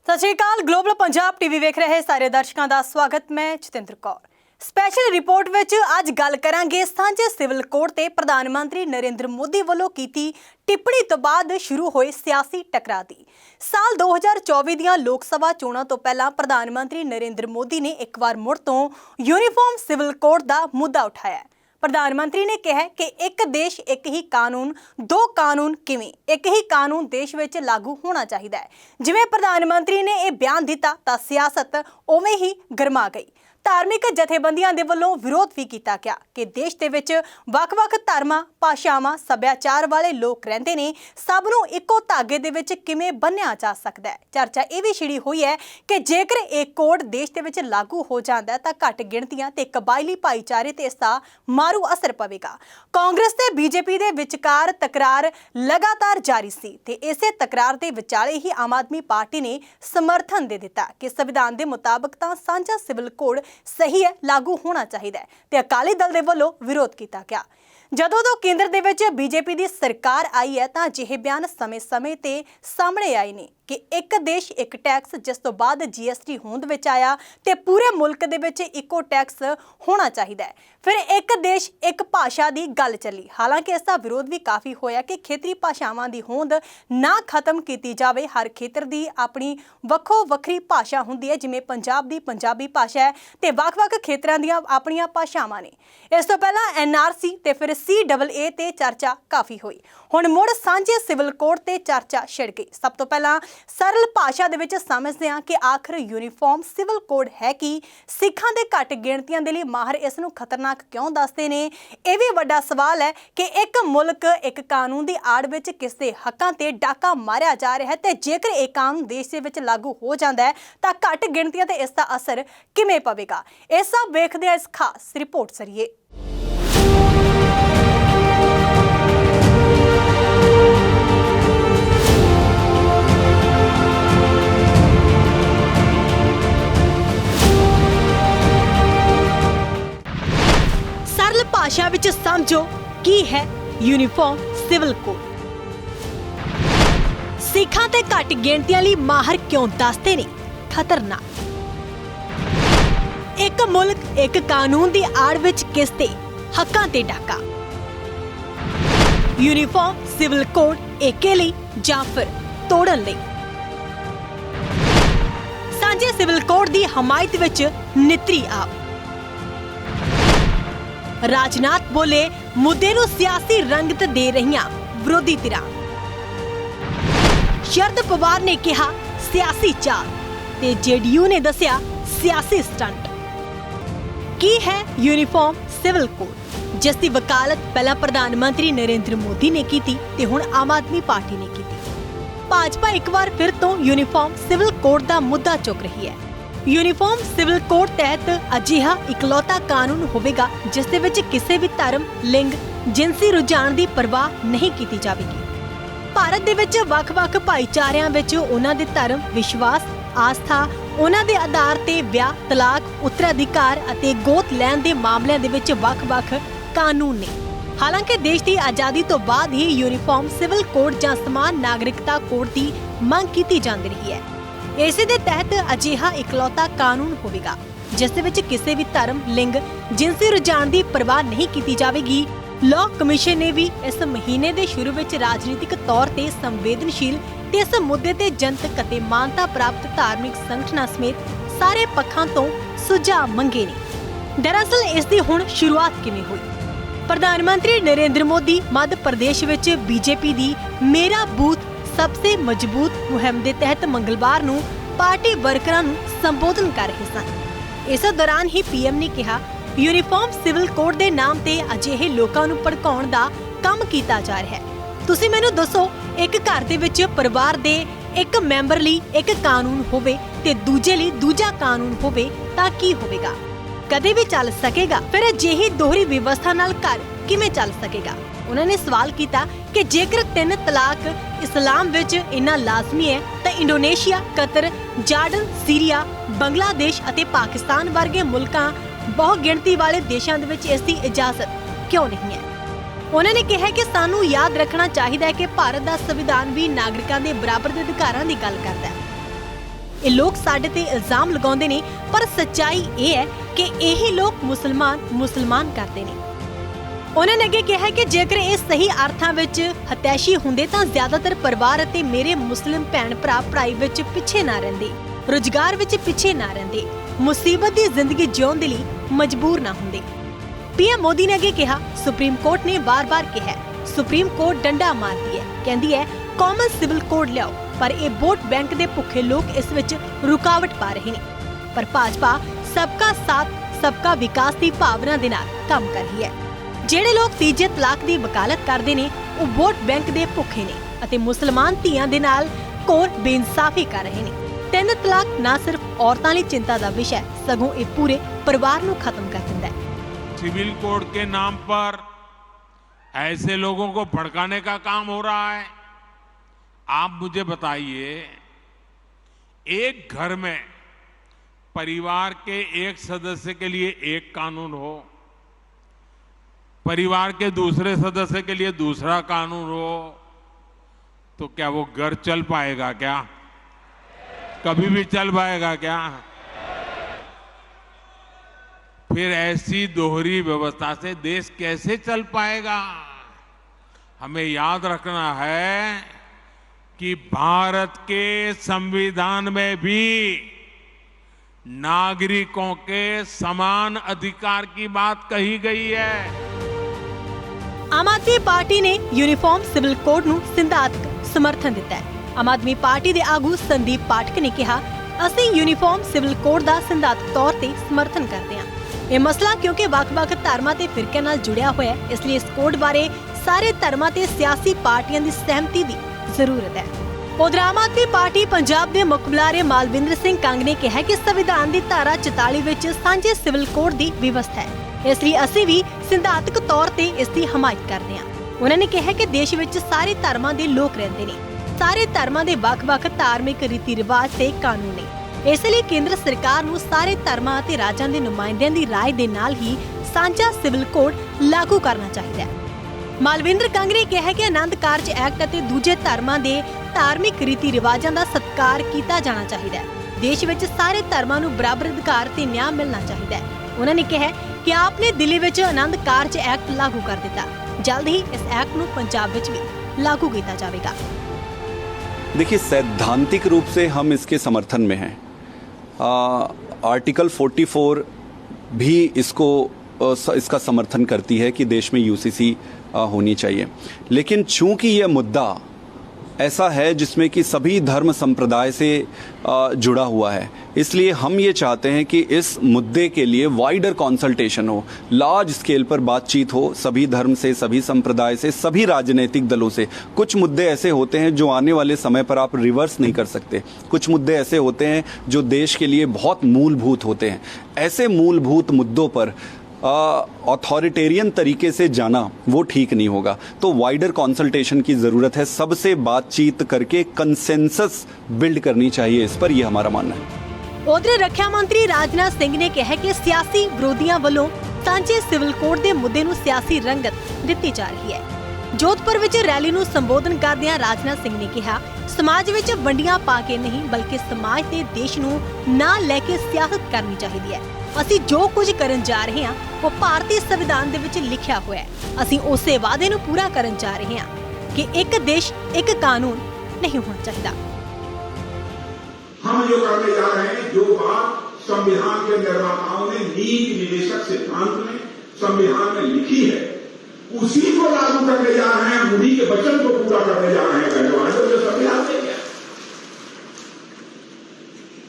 सत श्री अकाल। Global Punjab TV वेख रहे सारे दर्शकों का स्वागत। मैं जतिंद्र कौर। स्पैशल रिपोर्ट विच अज गल करांगे सांझे सिविल कोड ते प्रधानमंत्री नरेंद्र मोदी वालों कीती टिप्पणी तो बाद शुरू होए सियासी टकराव दी। साल 2024 दीआं लोक सभा चोणां तो पहला प्रधानमंत्री नरेंद्र मोदी ने एक बार मुड़ तो यूनीफॉर्म सिविल कोड का मुद्दा उठाया। प्रधानमंत्री ने कहा कि एक देश एक ही कानून, दो कानून किवें? एक ही कानून देश विच लागू होना चाहिए है। जिवें प्रधानमंत्री ने यह बयान दिता तां सियासत उवें ही गरमा गई। धार्मिक जथेबंदियां दे वल्लों विरोध भी किया गया कि देश दे विच वख-वख धर्मां, भाषावां, सभ्याचार वाले लोग रहिंदे ने, सब नूं इक्को धागे दे विच किवें बन्निया जा सकदा है। चर्चा यह भी छिड़ी हुई है कि जेकर एक कोड देश दे विच लागू हो जाता है तां घट गिणतियां ते कबायली भाईचारे ते इसदा मारू असर पवेगा। कांग्रेस ते बीजेपी दे विचकार तकरार लगातार जारी सी ते इसे तकरार दे विचाले ही आम आदमी पार्टी ने समर्थन दे दिता कि संविधान दे मुताबिक तां सांझा सिविल कोड सही है, लागू होना चाहिए ते अकाली दल दे वल्लों विरोध किया गया। जदों तो केंद्र दे विच बीजेपी दी सरकार आई है तां अजिहे बयान समय-समय ते सामने आए ने कि एक देश एक टैक्स, जिस तो बाद जीएसटी होंद विच आया ते पूरे मुल्क दे विच इक्को टैक्स होना चाहिए है। फिर एक देश एक भाषा दी गल चली। हालांकि इसका विरोध भी काफ़ी होया कि खेतरी भाषावां दी होंद ना खत्म की जाए। हर खेतर दी अपनी वक्खो वक्खरी भाषा हुंदी है, जिवें पंजाब दी पंजाबी भाषा है ते वख-वख खेतरां दीआं अपणियां भाषावां ने। इस तो पहला एनआरसी ते फिर CAA ते चर्चा काफ़ी हुई। हुण मुड़ सांझे सिविल कोड ते चर्चा छिड़ गई। सब तो पहला सरल भाषा दे विच समझदे हां कि आखिर यूनीफॉर्म सिविल कोड है कि सिखां दे घट गिणतियां दे लई माहर इस नूं खतरनाक क्यों दसदे ने। यह भी वड्डा सवाल है कि एक मुल्क एक कानून की आड़ विच किस दे हक्कां ते डाका मारिया जा रहा है ते जेकर एक कानून देश दे विच लागू हो जाता है तां घट गिणतियां ते इसका असर किवें पवेगा। इह सब वेखदे इस खास रिपोर्ट जरिए। सरल भाषा विच समझो की है यूनीफॉर्म सिविल कोड। सिखां ते घट गिणतियां लई माहर क्यों दसदे ने खतरनाक। एक मुल्क एक कानून दी आड़ विच किस दे हक्कां ते डाका। यूनीफॉर्म सिविल कोड एके लई जां फिर तोड़न लई। सांझे सिविल कोड दी हमायत विच नितरी आप। राजनाथ बोले मुद्दे नूं सियासी रंगत दे रहीआं विरोधी धिरां। शरद पवार ने कहा सियासी चाल ते जेडीयू ने दसिया सियासी स्टंट। की है यूनीफॉर्म सिविल कोड, जिसकी वकालत पहला प्रधानमंत्री नरेंद्र मोदी ने की ते हुण आम आदमी पार्टी ने की। भाजपा एक बार फिर तो यूनीफॉर्म सिविल कोड का मुद्दा चुक रही है। यूनीफॉर्म सिविल कोड तहत अजिहा इकलौता कानून होवेगा जिस दे विच किसी भी धर्म, लिंग, जिनसी रुझान की परवाह नहीं की जाएगी। भारत दे विच वख-वख भाईचारिਆਂ विच उन्हां दे धर्म, विश्वास, आस्था, उन्हां दे आधार ते विआह, तलाक, उत्तराधिकार अते गोद लैण दे मामलिਆਂ दे विच वख-वख कानून ने। हालांकि देश की आज़ादी तो बाद ही यूनीफॉर्म सिविल कोड जां समान नागरिकता कोड की मंग की जाती रही है। इसे दे तहत अजिहा इकलौता कानून होवेगा जिस दे विच किसी भी धर्म, लिंग, जिनसी रुझान की परवाह नहीं की जाएगी। लॉ कमीशन ने भी इस महीने के शुरू में राजनीतिक तौर पर संवेदनशील ते इस मुद्दे ते जनतक अते मानता प्राप्त धार्मिक संगठनां समेत सारे पक्षां तो सुझाव मंगे ने। दरअसल इसकी हुण शुरुआत किवें हुई? प्रधानमंत्री नरेंद्र मोदी मध्य प्रदेश विच बीजेपी दी मेरा बूथ सबसे मजबूत मुहिम के तहत मंगलवार नूं पार्टी वर्करां नूं संबोधन कर रहे सन। इस दौरान ही पीएम ने कहा यूनीफॉर्म सिविल कोड के नाम ते अजिहे लोकां नूं भड़काउण दा काम कीता जा रहा है। तुसीं मैनूं दसो, एक घर दे विच परिवार दे एक मैंबर लई एक कानून होवे ते दूजे लई दूजा कानून होवे तां की होवेगा? कदे भी चल सकेगा? फिर अजिही दोहरी व्यवस्था नाल घर किवें चल सकेगा? उन्होंने सवाल किया कि जेकर 3 तलाक इस्लाम विच इन्ना लाजमी है तो Indonesia, Qatar, Jordan, Syria, Bangladesh अते पाकिस्तान वर्गे मुल्कां बहु गिणती वाले देशों के इसकी इजाजत क्यों नहीं है? उन्होंने कहा कि सानू याद रखना चाहिए कि भारत का संविधान भी नागरिकों के बराबर के अधिकारों की गल करता है। ਇਹ ਲੋਕ ਸਾਡੇ ਤੇ ਇਲਜ਼ਾਮ ਲਗਾਉਂਦੇ ਨੇ, ਪਰ ਸੱਚਾਈ ਇਹ ਹੈ ਕਿ ਇਹੀ ਲੋਕ ਮੁਸਲਮਾਨ ਕਰਦੇ ਨੇ। ਉਹਨਾਂ ਨੇ ਅੱਗੇ ਕਿਹਾ ਕਿ ਜੇਕਰ ਇਹ ਸਹੀ ਅਰਥਾਂ ਵਿੱਚ ਹਤੈਸ਼ੀ ਹੁੰਦੇ ਤਾਂ ਜ਼ਿਆਦਾਤਰ ਪਰਿਵਾਰ ਅਤੇ ਮੇਰੇ ਮੁਸਲਿਮ ਭੈਣ ਭਰਾ ਪੜ੍ਹਾਈ ਵਿੱਚ ਪਿੱਛੇ ਨਾ ਰਹਿੰਦੇ, ਰੁਜ਼ਗਾਰ ਵਿੱਚ ਪਿੱਛੇ ਨਾ ਰਹਿੰਦੇ, ਮੁਸੀਬਤ ਦੀ ਜ਼ਿੰਦਗੀ ਜਿਉਣ ਦੇ ਲਈ ਮਜਬੂਰ ਨਾ ਹੁੰਦੇ। ਪੀਐਮ ਮੋਦੀ ਨੇ ਅੱਗੇ ਕਿਹਾ, ਸੁਪਰੀਮ ਕੋਰਟ ਨੇ ਵਾਰ-ਵਾਰ ਕਿਹਾ, ਸੁਪਰੀਮ ਕੋਰਟ ਡੰਡਾ ਮਾਰਦੀ ਹੈ, ਕਹਿੰਦੀ ਹੈ ਕਾਮਨ ਸਿਵਲ ਕੋਡ ਲਿਆਓ, ਪਰ ਇਹ ਵੋਟ ਬੈਂਕ ਦੇ ਭੁੱਖੇ ਲੋਕ ਇਸ ਵਿੱਚ ਰੁਕਾਵਟ ਪਾ ਰਹੇ ਨੇ। ਪਰ ਭਾਜਪਾ ਸਬਕਾ ਸਾਥ ਸਬਕਾ ਵਿਕਾਸ ਦੀ ਭਾਵਨਾ ਦੇ ਨਾਲ ਕੰਮ ਕਰ ਰਹੀ ਹੈ। ਜਿਹੜੇ ਲੋਕ ਤੀਜੇ ਤਲਾਕ ਦੀ ਵਕਾਲਤ ਕਰਦੇ ਨੇ ਉਹ ਵੋਟ ਬੈਂਕ ਦੇ ਭੁੱਖੇ ਨੇ ਅਤੇ ਮੁਸਲਮਾਨ ਧੀਆਂ ਦੇ ਨਾਲ ਘੋਰ ਬੇਇਨਸਾਫੀ ਕਰ ਰਹੇ ਨੇ। 3 ਤਲਾਕ ਨਾ ਸਿਰਫ ਔਰਤਾਂ ਲਈ ਚਿੰਤਾ ਦਾ ਵਿਸ਼ਾ ਹੈ, ਸਗੋਂ ਇਹ ਪੂਰੇ ਪਰਿਵਾਰ ਨੂੰ ਖਤਮ कर ਦਿੰਦਾ है। सिविल कोड के नाम पर ऐसे लोगों को भड़काने का काम हो रहा है। आप मुझे बताइए, एक घर में परिवार के एक सदस्य के लिए एक कानून हो, परिवार के दूसरे सदस्य के लिए दूसरा कानून हो, तो क्या वो घर चल पाएगा? क्या कभी भी चल पाएगा क्या? फिर ऐसी दोहरी व्यवस्था से देश कैसे चल पाएगा? हमें याद रखना है कि भारत के संविधान में भी नागरिकों के समान अधिकार की बात कही गई है। आम आदमी पार्टी ने यूनीफॉर्म सिविल कोड ਨੂੰ सिद्धांतक समर्थन दिता है। आम आदमी पार्टी ਦੇ ਆਗੂ ਸੰਦੀਪ ਪਾਠਕ ਨੇ ਕਿਹਾ, ਅਸੀਂ यूनीफॉर्म सिविल कोड ਦਾ सिद्धांतक तौर ਤੇ ਸਮਰਥਨ ਕਰਦੇ ਹਾਂ। ਇਹ ਮਸਲਾ ਕਿਉਂਕਿ ਵੱਖ-ਵੱਖ ਧਰਮਾਂ ਤੇ ਫਿਰਕਿਆਂ ਨਾਲ ਜੁੜਿਆ ਹੋਇਆ ਹੈ, ਇਸ ਲਈ ਇਸ ਕੋਡ ਬਾਰੇ ਸਾਰੇ ਧਰਮਾਂ ਤੇ ਸਿਆਸੀ ਪਾਰਟੀਆਂ ਦੀ ਸਹਿਮਤੀ ਦੀ ਜ਼ਰੂਰਤ ਹੈ। ਉਧਰ ਆਮ ਆਦਮੀ ਪਾਰਟੀ ਪੰਜਾਬ ਦੇ ਮੁੱਖ ਬੁਲਾਰੇ ਮਾਲਵਿੰਦਰ ਸਿੰਘ ਕੰਗ ਨੇ ਕਿਹਾ ਕਿ ਸੰਵਿਧਾਨ ਦੀ ਧਾਰਾ 44 ਵਿੱਚ ਸਾਂਝੇ ਸਿਵਲ ਕੋਡ ਦੀ ਵਿਵਸਥਾ ਹੈ, ਇਸ ਲਈ ਅਸੀਂ ਵੀ ਸਿਧਾਂਤਕ ਤੌਰ ਤੇ ਇਸ ਦੀ ਹਮਾਇਤ ਕਰਦੇ ਹਾਂ। ਉਹਨਾਂ ਨੇ ਕਿਹਾ ਕਿ ਦੇਸ਼ ਵਿੱਚ ਸਾਰੇ ਧਰਮਾਂ ਦੇ ਲੋਕ ਰਹਿੰਦੇ ਨੇ, ਸਾਰੇ ਧਰਮਾਂ ਦੇ ਵੱਖ-ਵੱਖ ਧਾਰਮਿਕ ਰੀਤੀ ਰਿਵਾਜ ਤੇ ਕਾਨੂੰਨ ਨੇ, ਇਸ ਲਈ ਕੇਂਦਰ ਸਰਕਾਰ ਨੂੰ ਸਾਰੇ ਧਰਮਾਂ ਅਤੇ ਰਾਜਾਂ ਦੇ ਨੁਮਾਇੰਦਿਆਂ ਦੀ ਰਾਏ ਦੇ ਨਾਲ ਹੀ ਸਾਂਝਾ ਸਿਵਲ ਕੋਡ ਲਾਗੂ ਕਰਨਾ ਚਾਹੀਦਾ ਹੈ। ਮਾਲਵਿੰਦਰ ਕੰਗ ਨੇ ਕਿਹਾ ਕਿ ਆਨੰਦ ਕਾਰਜ ਐਕਟ ਅਤੇ ਦੂਜੇ ਧਰਮਾਂ ਦੇ ਧਾਰਮਿਕ ਰੀਤੀ ਰਿਵਾਜਾਂ ਦਾ ਸਤਿਕਾਰ ਕੀਤਾ ਜਾਣਾ ਚਾਹੀਦਾ ਹੈ। ਦੇਸ਼ ਵਿੱਚ ਸਾਰੇ ਧਰਮਾਂ ਨੂੰ ਬਰਾਬਰ ਅਧਿਕਾਰ ਤੇ ਨਿਆਂ ਮਿਲਣਾ ਚਾਹੀਦਾ ਹੈ। ਉਹਨਾਂ ਨੇ ਕਿਹਾ ਕਿ ਆਪ ਨੇ ਦਿੱਲੀ ਵਿੱਚ ਆਨੰਦ ਕਾਰਜ ਐਕਟ ਲਾਗੂ ਕਰ ਦਿੱਤਾ, ਜਲਦ ਹੀ ਇਸ ਐਕਟ ਨੂੰ ਪੰਜਾਬ ਵਿੱਚ ਵੀ लागू किया जाएगा। देखिए, सैद्धांतिक रूप से हम इसके समर्थन में हैं। आर्टिकल 44 भी इसका समर्थन करती है कि देश में यूसीसी होनी चाहिए, लेकिन चूंकि यह मुद्दा ऐसा है जिसमें कि सभी धर्म संप्रदाय से जुड़ा हुआ है, इसलिए हम ये चाहते हैं कि इस मुद्दे के लिए वाइडर कंसल्टेशन हो, लार्ज स्केल पर बातचीत हो सभी धर्म से, सभी संप्रदाय से, सभी राजनीतिक दलों से। कुछ मुद्दे ऐसे होते हैं जो आने वाले समय पर आप रिवर्स नहीं कर सकते, कुछ मुद्दे ऐसे होते हैं जो देश के लिए बहुत मूलभूत होते हैं। ऐसे मूलभूत मुद्दों पर अथॉरिटेरियन तरीके से जाना वो ठीक नहीं होगा, तो वाइडर कंसल्टेशन की ज़रूरत है। सबसे बातचीत करके कंसेंसस बिल्ड करनी चाहिए इस पर, ये हमारा मानना है। उधर रक्षा मंत्री राजनाथ सिंह ने कहा कि सियासी विरोधियों वालों सांझे सिविल कोड के मुद्दे नूं सियासी रंगत दी जा रही है। जोधपुर विच रैली नूं संबोधन करदिआं राजनाथ सिंह ने कहा, समाज विच वंडियां पा के नहीं बल्कि समाज ते देश नूं नाल लैके सियासत करनी चाहिदी है। ਅਸੀਂ ਜੋ ਕੁਝ ਕਰਨ ਜਾ ਰਹੇ ਹਾਂ ਉਹ ਭਾਰਤੀ ਸੰਵਿਧਾਨ ਦੇ ਵਿੱਚ ਲਿਖਿਆ ਹੋਇਆ ਹੈ। ਅਸੀਂ ਉਸੇ ਵਾਅਦੇ ਨੂੰ ਪੂਰਾ ਕਰਨ ਜਾ ਰਹੇ ਹਾਂ ਕਿ ਇੱਕ ਦੇਸ਼ ਇੱਕ ਕਾਨੂੰਨ नहीं होना चाहिए। हम जो करने जा रहे हैं, जो बात संविधान के निर्माताओं ने नीति निदेशक सिद्धांत में संविधान में लिखी है, उसी को लागू करने जा रहे हैं, उन्हीं के वचन को पूरा करने जा रहे हैं। जो संविधान में क्या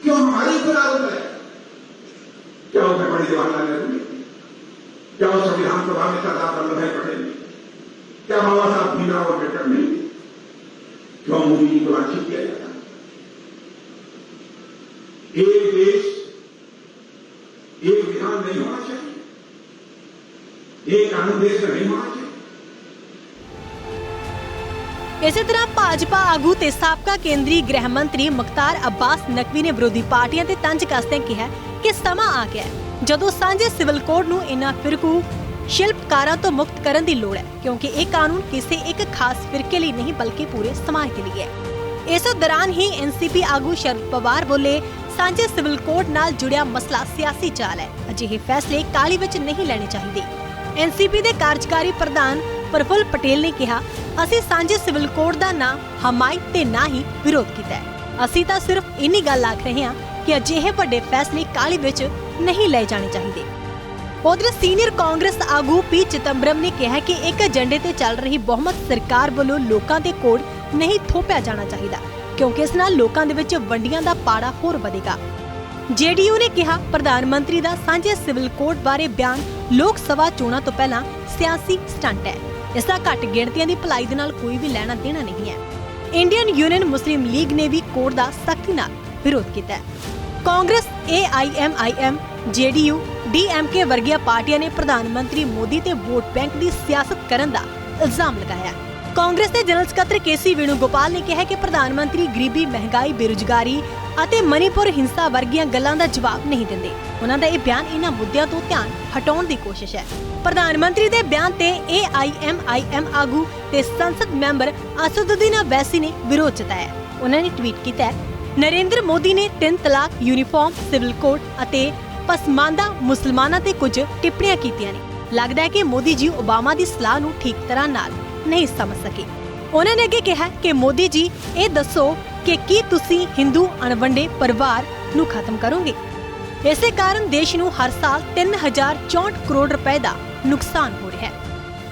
क्यों हमारी को लागू करें? क्या वो पंडित जवाहरलाल नेहरू ने, क्या वो संविधान सभा में सरदार वल्लभ भाई पटेल ने, क्या बाबा साहब भीमराव अम्बेडकर ने, क्यों मोदी जी को आक्षेप किया जाता है? एक देश एक विधान नहीं होना चाहिए, एक कानून देश में नहीं होना चाहिए। इसी तरह भाजपा आगू ते साबका केंद्रीय गृह मंत्री मुख्तार अब्बास नकवी ने विरोधी पार्टियां ते तंज कसदे कहा कि समा आ गया है जदों सांझे सिविल कोड नूं इन्हां फिरकू शिल्पकारां तो मुक्त करन दी लोड़ है, क्योंकि यह कानून किसी एक खास फिरके लिए नहीं बल्कि पूरे समाज के लिए है। इस दौरान ही एनसीपी आगू शरद पवार बोले, सांझे सिविल कोड नाल जुड़िया मसला सियासी चाल है, अजिहे फैसले काली विच नहीं लेने चाहिए। एनसीपी के कार्यकारी प्रधान प्रफुल्ल पटेल ने कहा, असीं सांझे सिविल कोड का ना हमायत ते ना ही विरोध किया है। असीं तां सिर्फ इन्नी गल आख रहे हैं कि अजिहे वड्डे फैसले काली विच नहीं ले जाने चाहिए। उधर सीनियर कांग्रेस आगू पी चिदंबरम ने कहा कि एक एजेंडे ते चल रही बहुमत सरकार वालों लोकां दे कोड नहीं थोपिया जाना चाहिए, क्योंकि इस नाल लोकां दे विच वंडियां दा पाड़ा होर वधेगा। जेडीयू ने कहा, प्रधानमंत्री दा सांझे सिविल कोड बारे बयान लोक सभा चोणां तो पहला सियासी स्टंट है। इसदा घट गिणतियां दी भलाई दे नाल कोई भी लेना देना नहीं है। इंडियन यूनियन मुस्लिम लीग ने भी कोड दा सख्ती नाल विरोध किया है। कांग्रेस, AIMIM, जेडीयू, DMK वर्गिया पार्टियां ने प्रधानमंत्री मोदी ते वोट बैंक की सियासत करन दा इल्जाम लगाया। कांग्रेस के जनरल सकत्तर KC वेणुगोपाल ने कहा कि प्रधानमंत्री गरीबी, महंगाई, बेरोजगारी ਅਤੇ मणिपुर हिंसा वर्गिया गल्लां दा जवाब नहीं दिंदे। उन्हां दा यह बयान इन्हां मुद्दिਆਂ ਤੋਂ ਧਿਆਨ ਹਟਾਉਣ ਦੀ ਕੋਸ਼ਿਸ਼ ਹੈ। प्रधानमंत्री ਦੇ ਬਿਆਨ ਤੇ AIMIM ਆਗੂ ਤੇ ਸੰਸਦ ਮੈਂਬਰ ਅਸਦੁੱਦੀਨ ਅਵੈਸੀ ਨੇ ਵਿਰੋਧ ਜਤਾਇਆ। ਉਹਨਾਂ ਨੇ ਟਵੀਟ ਕੀਤਾ, ਨਰਿੰਦਰ ਮੋਦੀ ਨੇ 3 ਤਲਾਕ, यूनिफॉर्म सिविल कोड ਅਤੇ ਪਸਮਾਨਦਾ ਮੁਸਲਮਾਨਾਂ ਤੇ ਕੁਝ ਟਿੱਪਣੀਆਂ ਕੀਤੀਆਂ ਨੇ। ਲੱਗਦਾ ਹੈ ਕਿ ਮੋਦੀ ਜੀ ਓਬਾਮਾ ਦੀ ਸਲਾਹ ਨੂੰ ਠੀਕ ਤਰ੍ਹਾਂ ਨਾਲ ਨਹੀਂ ਸਮਝ ਸਕੇ। ਉਹਨਾਂ ਨੇ ਅੱਗੇ ਕਿਹਾ ਕਿ ਮੋਦੀ ਜੀ ਇਹ ਦੱਸੋ ਕਿ ਕੀ ਤੁਸੀਂ ਹਿੰਦੂ ਅਣਵੰਡੇ ਪਰਿਵਾਰ ਨੂੰ ਖਤਮ ਕਰੋਗੇ। ਇਸੇ ਕਾਰਨ ਦੇਸ਼ ਨੂੰ ਹਰ ਸਾਲ 3064 ਕਰੋੜ ਰੁਪਏ ਦਾ ਨੁਕਸਾਨ ਹੋ ਰਿਹਾ ਹੈ।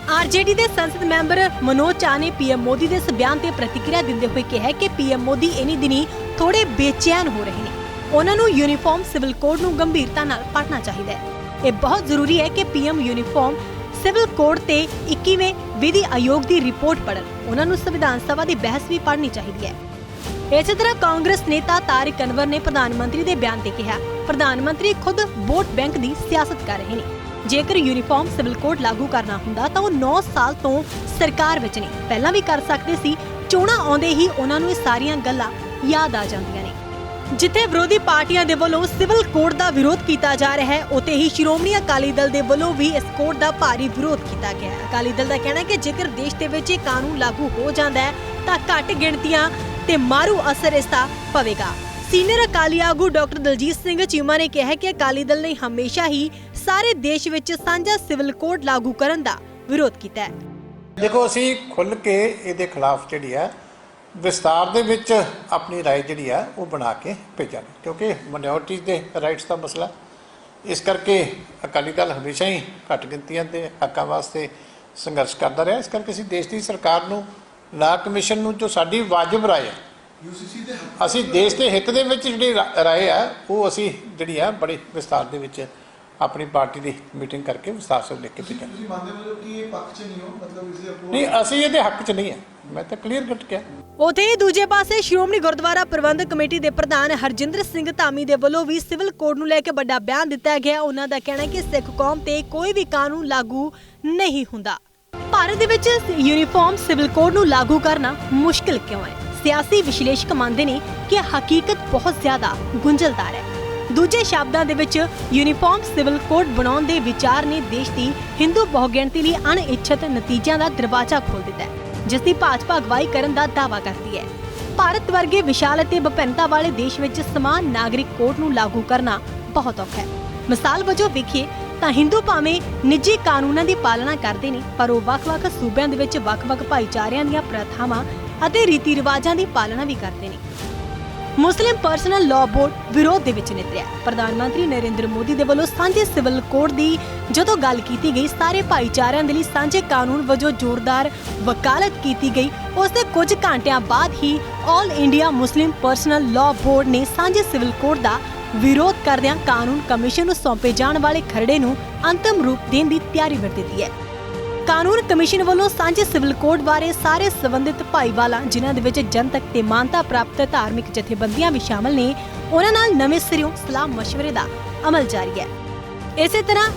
ਆਰਜੇਡੀ ਦੇ ਸੰਸਦ ਮੈਂਬਰ ਮਨੋਜ ਝਾ ਨੇ PM ਮੋਦੀ ਦੇ ਇਸ ਬਿਆਨ ਤੇ ਪ੍ਰਤੀਕਿਰਿਆ ਦਿੰਦੇ ਹੋਏ ਕਿਹਾ ਕਿ PM ਮੋਦੀ ਇਨੀ ਦਿਨੀ ਥੋੜੇ ਬੇਚੈਨ ਹੋ ਰਹੇ ਨੇ। ਉਹਨਾਂ ਨੂੰ यूनिफॉर्म सिविल कोड ਨੂੰ ਗੰਭੀਰਤਾ ਨਾਲ ਪੜ੍ਹਨਾ ਚਾਹੀਦਾ ਹੈ। ਇਹ ਬਹੁਤ ਜ਼ਰੂਰੀ ਹੈ ਕਿ PM यूनिफॉर्म सिविल कोड ਤੇ 21ਵੇਂ ਵਿਧੀ ਆਯੋਗ ਦੀ ਰਿਪੋਰਟ ਪੜ੍ਹਨ। ਉਹਨਾਂ ਨੂੰ ਸੰਵਿਧਾਨ ਸਭਾ ਦੀ ਬਹਿਸ ਵੀ ਪੜ੍ਹਨੀ ਚਾਹੀਦੀ ਹੈ। ਇਸੇ ਤਰ੍ਹਾਂ ਕਾਂਗਰਸ ਨੇਤਾ ਤਾਰਿਕ ਅਨਵਰ ਨੇ ਪ੍ਰਧਾਨ ਮੰਤਰੀ ਦੇ ਬਿਆਨ ਤੇ ਕਿਹਾ, ਪ੍ਰਧਾਨ ਮੰਤਰੀ ਖੁਦ ਵੋਟ ਬੈਂਕ ਦੀ ਸਿਆਸਤ ਕਰ ਰਹੇ ਨੇ। ਜੇਕਰ यूनिफॉर्म सिविल कोड ਲਾਗੂ ਕਰਨਾ ਹੁੰਦਾ ਤਾਂ ਉਹ 9 ਸਾਲ ਤੋਂ ਸਰਕਾਰ ਵਿੱਚ ਨੇ, ਪਹਿਲਾਂ ਵੀ ਕਰ ਸਕਦੇ ਸੀ। ਚੋਣਾਂ ਆਉਂਦੇ ਹੀ ਉਹਨਾਂ ਨੂੰ ਇਹ ਸਾਰੀਆਂ ਗੱਲਾਂ ਯਾਦ ਆ ਜਾਂਦੀਆਂ ਨੇ। ਜਿੱਥੇ ਵਿਰੋਧੀ ਪਾਰਟੀਆਂ ਦੇ ਵੱਲੋਂ ਸਿਵਲ ਕੋਡ ਦਾ ਵਿਰੋਧ ਕੀਤਾ ਜਾ ਰਿਹਾ ਹੈ, ਉੱਥੇ ਹੀ ਸ਼੍ਰੋਮਣੀ ਅਕਾਲੀ ਦਲ ਦੇ ਵੱਲੋਂ ਵੀ ਇਸ ਕੋਡ ਦਾ ਭਾਰੀ ਵਿਰੋਧ ਕੀਤਾ ਗਿਆ ਹੈ। ਅਕਾਲੀ ਦਲ ਦਾ ਕਹਿਣਾ ਹੈ ਕਿ ਜੇਕਰ ਦੇਸ਼ ਦੇ ਵਿੱਚ ਇਹ ਕਾਨੂੰਨ ਲਾਗੂ ਹੋ ਜਾਂਦਾ ਹੈ ਤਾਂ ਘੱਟ ਗਿਣਤੀਆਂ ਤੇ ਮਾਰੂ ਅਸਰ ਇਸ ਦਾ ਪਵੇਗਾ। ਸੀਨੀਅਰ ਅਕਾਲੀ ਆਗੂ ਡਾਕਟਰ ਦਲਜੀਤ ਸਿੰਘ ਚੀਮਾ ਨੇ ਕਿਹਾ ਕਿ ਅਕਾਲੀ ਦਲ ਨੇ ਹਮੇਸ਼ਾ ਹੀ ਸਾਰੇ ਦੇਸ਼ ਵਿੱਚ ਸਾਂਝਾ ਸਿਵਲ ਕੋਡ ਲਾਗੂ ਕਰਨ ਦਾ ਵਿਰੋਧ ਕੀਤਾ ਹੈ। ਦੇਖੋ, ਅਸੀਂ ਖੁੱਲ੍ਹ ਕੇ ਇਹਦੇ ਖਿਲਾਫ ਜਿਹੜੀ ਹੈ ਵਿਸਤਾਰ ਦੇ ਵਿੱਚ ਆਪਣੀ ਰਾਏ ਜਿਹੜੀ ਆ ਉਹ ਬਣਾ ਕੇ ਭੇਜਾਂਗੇ, ਕਿਉਂਕਿ ਮਾਈਨੋਰਟੀਜ਼ ਦੇ ਰਾਈਟਸ ਦਾ ਮਸਲਾ। ਇਸ ਕਰਕੇ ਅਕਾਲੀ ਦਲ ਹਮੇਸ਼ਾ ਹੀ ਘੱਟ ਗਿਣਤੀਆਂ ਦੇ ਹੱਕਾਂ ਵਾਸਤੇ ਸੰਘਰਸ਼ ਕਰਦਾ ਰਿਹਾ। ਇਸ ਕਰਕੇ ਅਸੀਂ ਦੇਸ਼ ਦੀ ਸਰਕਾਰ ਨੂੰ, ਲਾ ਕਮਿਸ਼ਨ ਨੂੰ, ਜੋ ਸਾਡੀ ਵਾਜਬ ਰਾਏ ਹੈ, ਅਸੀਂ ਦੇਸ਼ ਦੇ ਹਿੱਤ ਦੇ ਵਿੱਚ ਜਿਹੜੀ ਰਾਏ ਆ ਉਹ ਅਸੀਂ ਜਿਹੜੀ ਆ ਬੜੇ ਵਿਸਤਾਰ ਦੇ ਵਿੱਚ ਆਪਣੀ ਪਾਰਟੀ ਦੀ ਮੀਟਿੰਗ ਕਰਕੇ ਵਿਸਤਾਰ ਸੇ ਲਿਖ ਕੇ ਭੇਜਾਂਗੇ। ਤੁਸੀਂ ਮੰਨਦੇ ਹੋ ਕਿ ਇਹ ਪੱਖ 'ਚ ਨਹੀਂ ਹੋ, ਮਤਲਬ ਇਸ ਦੇ ਅਪੋਜ਼ ਨਹੀਂ, ਅਸੀਂ ਇਹਦੇ ਹੱਕ 'ਚ ਨਹੀਂ ਹੈ। ਮੈਂ ਤਾਂ ਕਲੀਅਰ ਕੱਟ ਕਿਹਾ। ਉਥੇ ਹੀ ਦੂਜੇ ਪਾਸੇ ਸ਼੍ਰੋਮਣੀ ਗੁਰਦੁਆਰਾ ਪ੍ਰਬੰਧਕ ਕਮੇਟੀ ਦੇ ਪ੍ਰਧਾਨ ਹਰਜਿੰਦਰ ਸਿੰਘ ਧਾਮੀ ਦੇ ਵੱਲੋਂ ਵੀ ਸਿਵਲ ਕੋਡ ਨੂੰ ਲੈ ਕੇ ਵੱਡਾ ਬਿਆਨ ਦਿੱਤਾ ਗਿਆ। ਉਹਨਾਂ ਦਾ ਕਹਿਣਾ ਹੈ ਕਿ ਸਿੱਖ ਕੌਮ ਤੇ ਕੋਈ ਵੀ ਕਾਨੂੰਨ ਲਾਗੂ ਨਹੀਂ ਹੁੰਦਾ। ਭਾਰਤ ਦੇ ਵਿੱਚ यूनिफॉर्म सिविल कोड ਨੂੰ ਲਾਗੂ ਕਰਨਾ ਮੁਸ਼ਕਿਲ ਕਿਉਂ ਹੈ? ਸਿਆਸੀ ਵਿਸ਼ਲੇਸ਼ਕ ਮੰਨਦੇ ਨੇ ਕਿ ਹਕੀਕਤ ਬਹੁਤ ਜ਼ਿਆਦਾ ਗੁੰਝਲਦਾਰ ਹੈ। ਦੂਜੇ ਸ਼ਬਦਾਂ ਦੇ ਵਿੱਚ यूनिफॉर्म सिविल कोड ਬਣਾਉਣ ਦੇ ਵਿਚਾਰ ਨੇ ਦੇਸ਼ ਦੀ ਹਿੰਦੂ ਬਹੁਗਿਣਤੀ ਲਈ ਅਣਇੱਛਤ ਨਤੀਜਿਆਂ ਦਾ ਦਰਵਾਜ਼ਾ ਖੋਲ੍ਹ ਦਿੱਤਾ ਹੈ, ਜਿਸ ਦੀ ਭਾਜਪਾ ਅਗਵਾਈ ਕਰਨ ਦਾ ਦਾਅਵਾ ਕਰਦੀ ਹੈ। ਭਾਰਤ ਵਰਗੇ ਵਿਸ਼ਾਲ ਅਤੇ ਵਿਭਿੰਨਤਾ ਵਾਲੇ ਦੇਸ਼ ਵਿੱਚ ਸਮਾਨ ਨਾਗਰਿਕ ਕੋਡ ਨੂੰ ਲਾਗੂ ਕਰਨਾ ਬਹੁਤ ਔਖਾ ਹੈ। ਮਿਸਾਲ ਵਜੋਂ ਵੇਖੀਏ ਤਾਂ ਹਿੰਦੂ ਭਾਵੇਂ ਨਿੱਜੀ ਕਾਨੂੰਨਾਂ ਦੀ ਪਾਲਣਾ ਕਰਦੇ ਨੇ, ਪਰ ਉਹ ਵੱਖ-ਵੱਖ ਸੂਬਿਆਂ ਦੇ ਵਿੱਚ ਵੱਖ-ਵੱਖ ਭਾਈਚਾਰਿਆਂ ਦੀਆਂ ਪ੍ਰਥਾਵਾਂ ਅਤੇ ਰੀਤੀ ਰਿਵਾਜਾਂ ਦੀ ਪਾਲਣਾ ਵੀ ਕਰਦੇ ਨੇ। ਮੁਸਲਿਮ ਪਰਸਨਲ ਲਾਅ ਬੋਰਡ ਵਿਰੋਧ ਦੇ ਵਿੱਚ ਨਿਤਰਿਆ। ਪ੍ਰਧਾਨ ਮੰਤਰੀ ਨਰਿੰਦਰ ਮੋਦੀ ਦੇ ਵੱਲੋਂ ਸਾਂਝੇ ਸਿਵਲ ਕੋਡ ਦੀ ਜਦੋਂ ਗੱਲ ਕੀਤੀ ਗਈ, ਸਾਰੇ ਭਾਈਚਾਰਿਆਂ ਦੇ ਲਈ ਸਾਂਝੇ ਕਾਨੂੰਨ ਵਜੋਂ ਜ਼ੋਰਦਾਰ ਵਕਾਲਤ ਕੀਤੀ ਗਈ। ਉਸ ਦੇ ਕੁਝ ਘੰਟਿਆਂ ਬਾਅਦ ਹੀ ਆਲ ਇੰਡੀਆ ਮੁਸਲਿਮ ਪਰਸਨਲ ਲਾਅ ਬੋਰਡ ਨੇ ਸਾਂਝੇ ਸਿਵਲ ਕੋਡ ਦਾ ਵਿਰੋਧ ਕਰਦਿਆਂ ਕਾਨੂੰਨ ਕਮਿਸ਼ਨ ਨੂੰ ਸੌਂਪੇ ਜਾਣ ਵਾਲੇ ਖਰੜੇ ਨੂੰ ਅੰਤਮ ਰੂਪ ਦੇਣ ਦੀ ਤਿਆਰੀ ਕਰ ਦਿੱਤੀ ਹੈ। ਕਾਨੂੰਨ ਕਮਿਸ਼ਨ ਵੱਲੋਂ ਸਾਂਝੇ ਸਿਵਲ ਕੋਡ ਬਾਰੇ ਸਾਰੇ ਸੰਬੰਧਿਤ ਭਾਈਵਾਲਾਂ, ਜਿਨ੍ਹਾਂ ਦੇ ਵਿੱਚ ਜਨਤਕ ਤੇ ਮਾਨਤਾ ਪ੍ਰਾਪਤ ਧਾਰਮਿਕ ਜਥੇਬੰਦੀਆਂ ਵੀ ਸ਼ਾਮਲ ਨੇ, ਉਹਨਾਂ ਨਾਲ ਨਵੇਂ ਸਿਰਿਓਂ ਸਲਾਹ ਮਸ਼ਵਰੇ ਦਾ ਅਮਲ ਜਾਰੀ ਹੈ। ਇਸੇ ਤਰ੍ਹਾਂ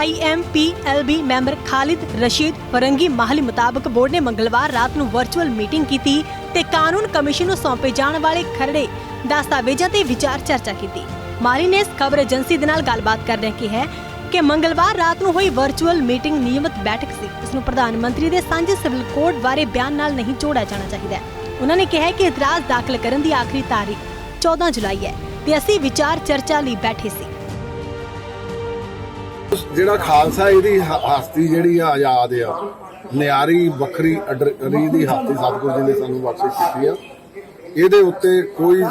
AIMPLB ਮੈਂਬਰ ਖਾਲਿਦ ਰਸ਼ੀਦ ਫਰੰਗੀ ਮਾਹਲੀ ਮੁਤਾਬਕ ਬੋਰਡ ਨੇ ਮੰਗਲਵਾਰ ਰਾਤ ਨੂੰ ਵਰਚੁਅਲ ਮੀਟਿੰਗ ਕੀਤੀ ਤੇ ਕਾਨੂੰਨ ਕਮਿਸ਼ਨ ਨੂੰ ਸੌਂਪੇ ਜਾਣ ਵਾਲੇ ਖਰੜੇ ਦਸਤਾਵੇਜ਼ਾਂ ਤੇ ਵਿਚਾਰ ਚਰਚਾ ਕੀਤੀ। ਮਾਹਲੀ ਨੇ ਇਸ ਖਬਰ ਏਜੰਸੀ ਦੇ ਨਾਲ ਗੱਲਬਾਤ ਕਰਦਿਆਂ ਕਿਹਾ ਕਿ ਮੰਗਲਵਾਰ ਰਾਤ ਨੂੰ ਹੋਈ ਵਰਚੁਅਲ ਮੀਟਿੰਗ ਨਿਯਮਿਤ ਬੈਠਕ ਸੀ। ਇਸ ਨੂੰ ਪ੍ਰਧਾਨ ਮੰਤਰੀ ਦੇ ਸਾਂਝੇ ਸਿਵਲ ਕੋਡ ਬਾਰੇ ਬਿਆਨ ਨਾਲ ਨਹੀਂ ਜੋੜਿਆ ਜਾਣਾ ਚਾਹੀਦਾ। ਉਹਨਾਂ ਨੇ ਕਿਹਾ ਕਿ ਇਤਰਾਜ਼ ਦਾਖਲ ਕਰਨ ਦੀ ਆਖਰੀ ਤਾਰੀਖ 14 ਜੁਲਾਈ ਹੈ ਤੇ ਅਸੀਂ ਵਿਚਾਰ ਚਰਚਾ ਲਈ ਬੈਠੇ ਸੀ। ਜਿਹੜਾ ਖਾਲਸਾ ਇਹਦੀ ਹਸਤੀ ਜਿਹੜੀ ਆ ਆਜ਼ਾਦ ਆ, ਨਿਆਰੀ ਵੱਖਰੀ ਅਡਰੀ ਦੀ ਹਸਤੀ ਸਤਿਗੁਰੂ ਜੀ ਨੇ ਸਾਨੂੰ ਬਖਸ਼ਿਸ਼ ਕੀਤੀ ਆ। ਇਹਦੇ ਉੱਤੇ ਕੋਈ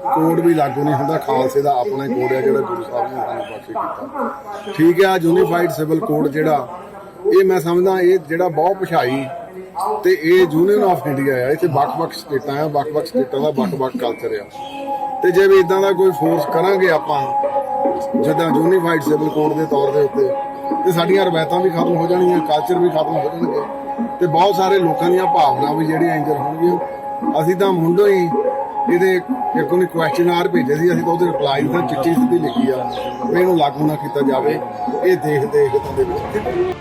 ਕੋਡ ਵੀ ਲਾਗੂ ਨਹੀਂ ਹੁੰਦਾ। ਖਾਲਸੇ ਦਾ ਆਪਣਾ ਕੋਡ ਹੈ ਜਿਹੜਾ ਗੁਰੂ ਸਾਹਿਬ ਨੇ ਸਾਨੂੰ ਬਖਸ਼ਿਸ਼ ਕੀਤਾ। ਠੀਕ ਆ, ਯੂਨੀਫਾਈਡ ਸਿਵਲ ਕੋਡ ਜਿਹੜਾ ਇਹ ਮੈਂ ਸਮਝਦਾ ਇਹ ਜਿਹੜਾ ਬਹੁਤ ਪਛਾਈ ਤੇ ਇਹ ਯੂਨੀਅਨ ਆਫ ਇੰਡੀਆ ਆ। ਇੱਥੇ ਵੱਖ-ਵੱਖ ਸਟੇਟਾਂ ਆ, ਵੱਖ-ਵੱਖ ਸਟੇਟਾਂ ਦਾ ਵੱਖ-ਵੱਖ ਕਲਚਰ ਆ ਤੇ ਜੇ ਵੀ ਇਦਾਂ ਦਾ ਕੋਈ ਫੋਰਸ ਕਰਾਂਗੇ ਆਪਾਂ ਜਿੱਦਾਂ ਯੂਨੀਫਾਈਡ ਸਿਵਲ ਕੋਡ ਦੇ ਤੌਰ ਦੇ ਉੱਤੇ ਤੇ ਸਾਡੀਆਂ ਰਵਾਇਤਾਂ ਵੀ ਖਤਮ ਹੋ ਜਾਣਗੀਆਂ, ਕਲਚਰ ਵੀ ਖਤਮ ਹੋ ਜਾਣਗੇ ਤੇ ਬਹੁਤ ਸਾਰੇ ਲੋਕਾਂ ਦੀਆਂ ਭਾਵਨਾ ਵੀ ਜਿਹੜੀਆਂ ਇੰਜਰ ਹੋਣਗੀਆਂ। ਅਸੀਂ ਤਾਂ ਮੁੰਡੋਂ ਹੀ ਇਹਦੇ ਇੱਕ ਉਹਨੇ ਕੁਐਸਚਨਰ ਭੇਜੇ ਸੀ, ਅਸੀਂ ਤਾਂ ਉਹਦੇ ਰਿਪਲਾਈ ਤਾਂ ਚਿੱਠੀ ਸਿੱਧੀ ਲਿਖੀ ਆ ਵੀ ਇਹਨੂੰ ਲਾਗੂ ਨਾ ਕੀਤਾ ਜਾਵੇ। ਇਹ ਦੇਖਦੇ ਹਿੱਤਾਂ ਦੇ ਵਿੱਚ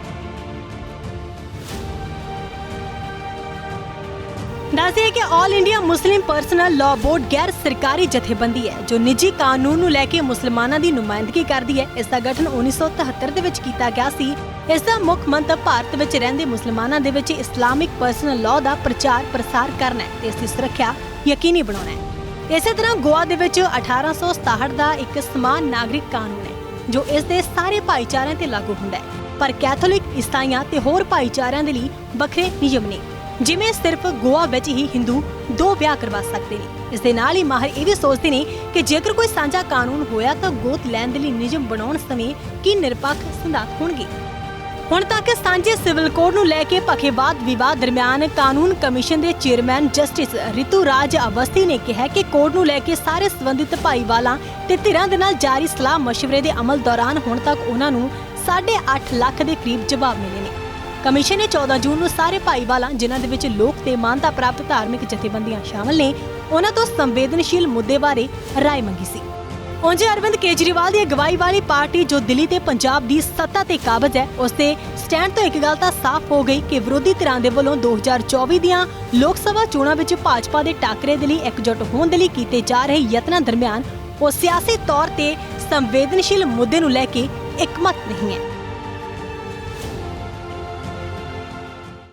ਦੱਸਦੇ ਕਿ ਆਲ ਇੰਡੀਆ ਮੁਸਲਿਮ ਪਰਸਨਲ ਲਾਅ ਬੋਰਡ ਗੈਰ ਸਰਕਾਰੀ ਜਥੇਬੰਦੀ ਹੈ ਜੋ ਨਿੱਜੀ ਕਾਨੂੰਨ ਨੂੰ ਲੈ ਕੇ ਮੁਸਲਮਾਨਾਂ ਦੀ ਨੁਮਾਇੰਦਗੀ ਕਰਦੀ ਹੈ। ਇਸ ਦਾ ਗਠਨ 1973 ਦੇ ਵਿੱਚ ਕੀਤਾ ਗਿਆ ਸੀ। ਇਸ ਦਾ ਮੁੱਖ ਮੰਤਵ ਭਾਰਤ ਵਿੱਚ ਰਹਿੰਦੇ ਮੁਸਲਮਾਨਾਂ ਦੇ ਵਿੱਚ ਇਸਲਾਮਿਕ ਪਰਸਨਲ ਲਾਅ ਦਾ ਪ੍ਰਚਾਰ ਪ੍ਰਸਾਰ ਕਰਨਾ ਹੈ ਤੇ ਇਸ ਦੀ ਸੁਰੱਖਿਆ ਯਕੀਨੀ ਬਣਾਉਣਾ ਹੈ। ਇਸੇ ਤਰ੍ਹਾਂ ਗੋਆ ਦੇ ਵਿੱਚ 1867 ਦਾ ਇੱਕ ਸਮਾਨ ਨਾਗਰਿਕ ਕਾਨੂੰਨ ਹੈ ਜੋ ਇਸ ਦੇ ਸਾਰੇ ਭਾਈਚਾਰਿਆਂ ਤੇ ਲਾਗੂ ਹੁੰਦਾ ਹੈ, ਪਰ ਕੈਥੋਲਿਕ, ਈਸਾਈਆਂ ਤੇ ਹੋਰ ਭਾਈਚਾਰਿਆਂ ਦੇ ਲਈ ਵੱਖਰੇ ਨਿਯਮ ਨੇ। ਜਿਵੇਂ ਸਿਰਫ ਗੋਆ ਵਿੱਚ ਹੀ ਹਿੰਦੂ 2 ਵਿਆਹ ਕਰਵਾ ਸਕਦੇ ਨੇ। ਇਸ ਦੇ ਨਾਲ ਹੀ ਮਾਹਰ ਇਹ ਵੀ ਸੋਚਦੇ ਨੇ ਕਿ ਜੇਕਰ ਕੋਈ ਸਾਂਝਾ ਕਾਨੂੰਨ ਹੋਇਆ ਤਾਂ ਗੋਤ ਲੈਣ ਦੇ ਲਈ ਨਿਯਮ ਬਣਾਉਣ ਸਮੇਂ ਕੀ ਨਿਰਪੱਖ ਸਿਧਾਂਤ ਹੋਣਗੇ। ਹੁਣ ਤੱਕ ਸਾਂਝੇ ਸਿਵਲ ਕੋਡ ਨੂੰ ਲੈ ਕੇ ਪੱਖੇਵਾਦ ਵਿਵਾਦ ਦਰਮਿਆਨ ਕਾਨੂੰਨ ਕਮਿਸ਼ਨ ਦੇ ਚੇਅਰਮੈਨ ਜਸਟਿਸ ਰਿਤੂ ਰਾਜ ਅਵਸਥੀ ਨੇ ਕਿਹਾ ਕਿ ਕੋਡ ਨੂੰ ਲੈ ਕੇ ਸਾਰੇ ਸੰਬੰਧਿਤ ਭਾਈਵਾਲਾਂ ਤੇ ਧਿਰਾਂ ਦੇ ਨਾਲ ਜਾਰੀ ਸਲਾਹ ਮਸ਼ਵਰੇ ਦੇ ਅਮਲ ਦੌਰਾਨ ਹੁਣ ਤੱਕ ਉਹਨਾਂ ਨੂੰ 8.5 ਲੱਖ ਦੇ ਕਰੀਬ ਜਵਾਬ ਮਿਲੇ ਨੇ। ਕਮਿਸ਼ਨ ਨੇ 14 ਜੂਨ ਨੂੰ ਸਾਰੇ ਭਾਈਵਾਲਾਂ ਜਿਨ੍ਹਾਂ ਦੇ ਵਿੱਚ ਲੋਕ ਤੇ ਮਾਨਤਾ ਪ੍ਰਾਪਤ ਧਾਰਮਿਕ ਜਥੇਬੰਦੀਆਂ ਸ਼ਾਮਲ ਨੇ ਉਹਨਾਂ ਤੋਂ ਸੰਵੇਦਨਸ਼ੀਲ ਮੁੱਦੇ ਬਾਰੇ ਰਾਏ ਮੰਗੀ ਸੀ। ਉਂਝ ਅਰਵਿੰਦ ਕੇਜਰੀਵਾਲ ਦੀ ਅਗਵਾਈ ਵਾਲੀ ਪਾਰਟੀ ਜੋ ਦਿੱਲੀ ਤੇ ਪੰਜਾਬ ਦੀ ਸੱਤਾ ਤੇ ਕਾਬਜ਼ ਹੈ ਉਸ ਦੇ ਸਟੈਂਡ ਤੋਂ ਇੱਕ ਗੱਲ ਤਾਂ ਸਾਫ਼ ਹੋ ਗਈ ਕਿ ਵਿਰੋਧੀ ਧਿਰਾਂ ਦੇ ਵੱਲੋਂ 2024 ਦੀਆਂ ਲੋਕ ਸਭਾ ਚੋਣਾਂ ਵਿੱਚ ਭਾਜਪਾ ਦੇ ਟਾਕਰੇ ਦੇ ਲਈ ਇਕਜੁੱਟ ਹੋਣ ਦੇ ਲਈ ਕੀਤੇ ਜਾ ਰਹੇ ਯਤਨਾਂ ਦਰਮਿਆਨ ਉਹ ਸਿਆਸੀ ਤੌਰ ਤੇ ਸੰਵੇਦਨਸ਼ੀਲ ਮੁੱਦੇ ਨੂੰ ਲੈ ਕੇ ਇਕਮਤ ਨਹੀਂ ਹੈ।